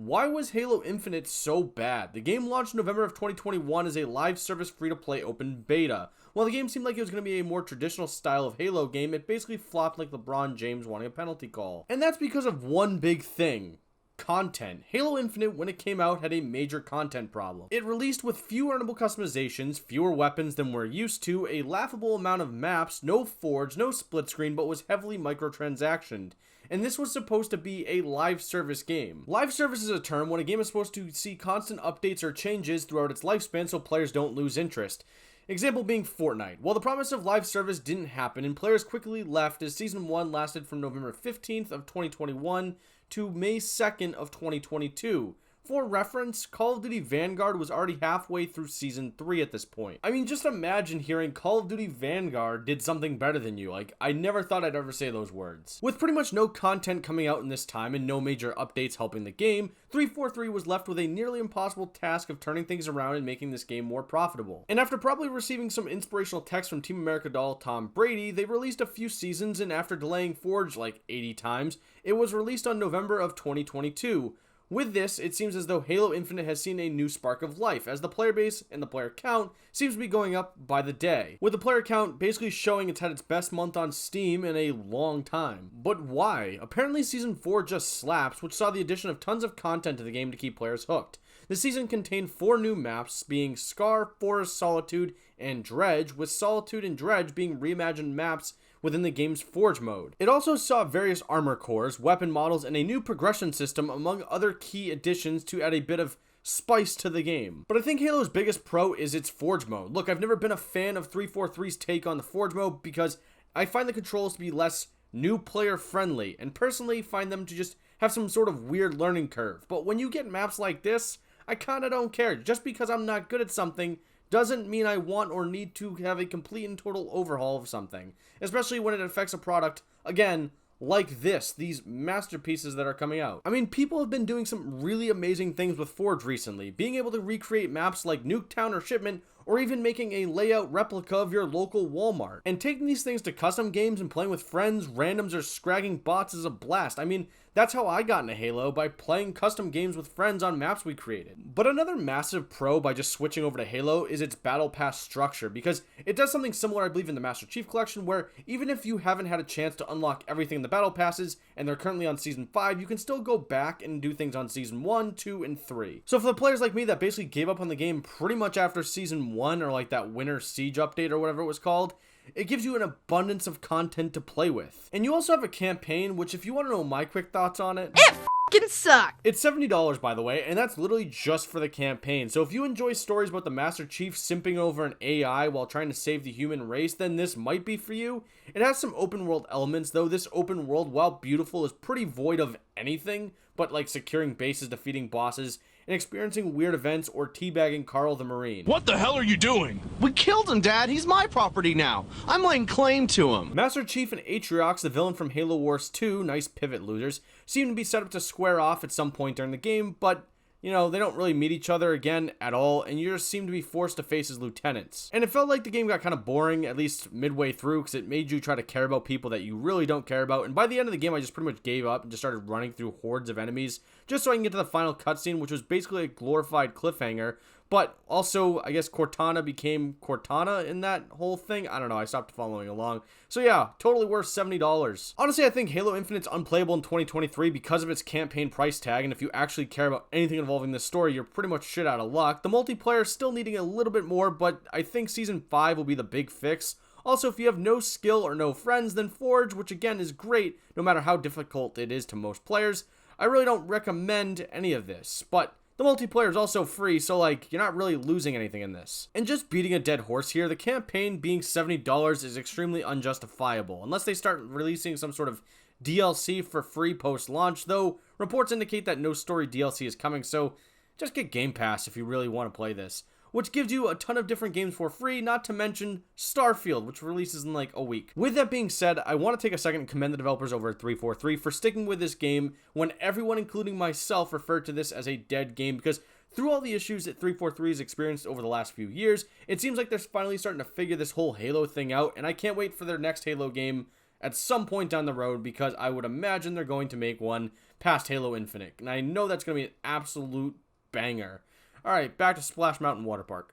Why was Halo Infinite so bad? The game launched in November of 2021 as a live service free-to-play open beta. While the game seemed like it was going to be a more traditional style of Halo game, it basically flopped like LeBron James wanting a penalty call. And that's because of one big thing. Content. Halo Infinite, when it came out, had a major content problem. It released with few earnable customizations, fewer weapons than we're used to, a laughable amount of maps, no forge, no split screen, but was heavily microtransactioned. And this was supposed to be a live service game. Live service is a term when a game is supposed to see constant updates or changes throughout its lifespan so players don't lose interest. Example being Fortnite. Well, the promise of live service didn't happen and players quickly left as Season 1 lasted from November 15th of 2021 to May 2nd of 2022. For reference, Call of Duty Vanguard was already halfway through Season 3 at this point. I mean, just imagine hearing Call of Duty Vanguard did something better than you. Like, I never thought I'd ever say those words. With pretty much no content coming out in this time and no major updates helping the game, 343 was left with a nearly impossible task of turning things around and making this game more profitable. And after probably receiving some inspirational text from Team America doll Tom Brady, they released a few seasons, and after delaying Forge like 80 times, it was released on November of 2022. With this, it seems as though Halo Infinite has seen a new spark of life, as the player base and the player count seems to be going up by the day, with the player count basically showing it's had its best month on Steam in a long time. But why? Apparently Season 4 just slaps, which saw the addition of tons of content to the game to keep players hooked. The season contained 4 new maps, being Scar, Forest, Solitude, and Dredge, with Solitude and Dredge being reimagined maps within the game's Forge mode. It also saw various armor cores, weapon models, and a new progression system among other key additions to add a bit of spice to the game. But I think Halo's biggest pro is its Forge mode. Look, I've never been a fan of 343's take on the Forge mode because I find the controls to be less new player friendly, and personally find them to just have some sort of weird learning curve. But when you get maps like this, I kinda don't care. Just because I'm not good at something doesn't mean I want or need to have a complete and total overhaul of something, especially when it affects a product, again, like these masterpieces that are coming out. I mean, people have been doing some really amazing things with Forge recently, being able to recreate maps like Nuketown or Shipment, or even making a layout replica of your local Walmart. And taking these things to custom games and playing with friends, randoms, or scragging bots is a blast. I mean, that's how I got into Halo, by playing custom games with friends on maps we created. But another massive pro by just switching over to Halo is its battle pass structure, because it does something similar, I believe, in the Master Chief Collection, where even if you haven't had a chance to unlock everything in the battle passes, and they're currently on Season 5, you can still go back and do things on Season 1, 2, and 3. So for the players like me that basically gave up on the game pretty much after Season 1, or like that Winter Siege update or whatever it was called, it gives you an abundance of content to play with. And you also have a campaign, which if you want to know my quick thoughts on it, it f***ing sucks! It's $70 by the way, and that's literally just for the campaign. So if you enjoy stories about the Master Chief simping over an AI while trying to save the human race, then this might be for you. It has some open world elements, though this open world, while beautiful, is pretty void of anything but like securing bases, defeating bosses, and experiencing weird events or teabagging Carl the Marine. What the hell are you doing? We killed him, Dad. He's my property now. I'm laying claim to him. Master Chief and Atriox, the villain from Halo Wars 2, nice pivot losers, seem to be set up to square off at some point during the game, but you know, they don't really meet each other again at all, and you just seem to be forced to face as lieutenants. And it felt like the game got kind of boring, at least midway through, because it made you try to care about people that you really don't care about. And by the end of the game, I just pretty much gave up and just started running through hordes of enemies, just so I can get to the final cutscene, which was basically a glorified cliffhanger. But also, I guess Cortana became Cortana in that whole thing. I don't know, I stopped following along. So yeah, totally worth $70. Honestly, I think Halo Infinite's unplayable in 2023 because of its campaign price tag, and if you actually care about anything involving this story, you're pretty much shit out of luck. The multiplayer is still needing a little bit more, but I think Season 5 will be the big fix. Also, if you have no skill or no friends, then Forge, which again is great, no matter how difficult it is to most players. I really don't recommend any of this, but the multiplayer is also free, so like, you're not really losing anything in this. And just beating a dead horse here, the campaign being $70 is extremely unjustifiable, unless they start releasing some sort of DLC for free post-launch, though reports indicate that no story DLC is coming, so just get Game Pass if you really want to play this, which gives you a ton of different games for free, not to mention Starfield, which releases in like a week. With that being said, I want to take a second and commend the developers over at 343 for sticking with this game when everyone, including myself, referred to this as a dead game, because through all the issues that 343 has experienced over the last few years, it seems like they're finally starting to figure this whole Halo thing out, and I can't wait for their next Halo game at some point down the road, because I would imagine they're going to make one past Halo Infinite. And I know that's going to be an absolute banger. Alright, back to Splash Mountain Water Park.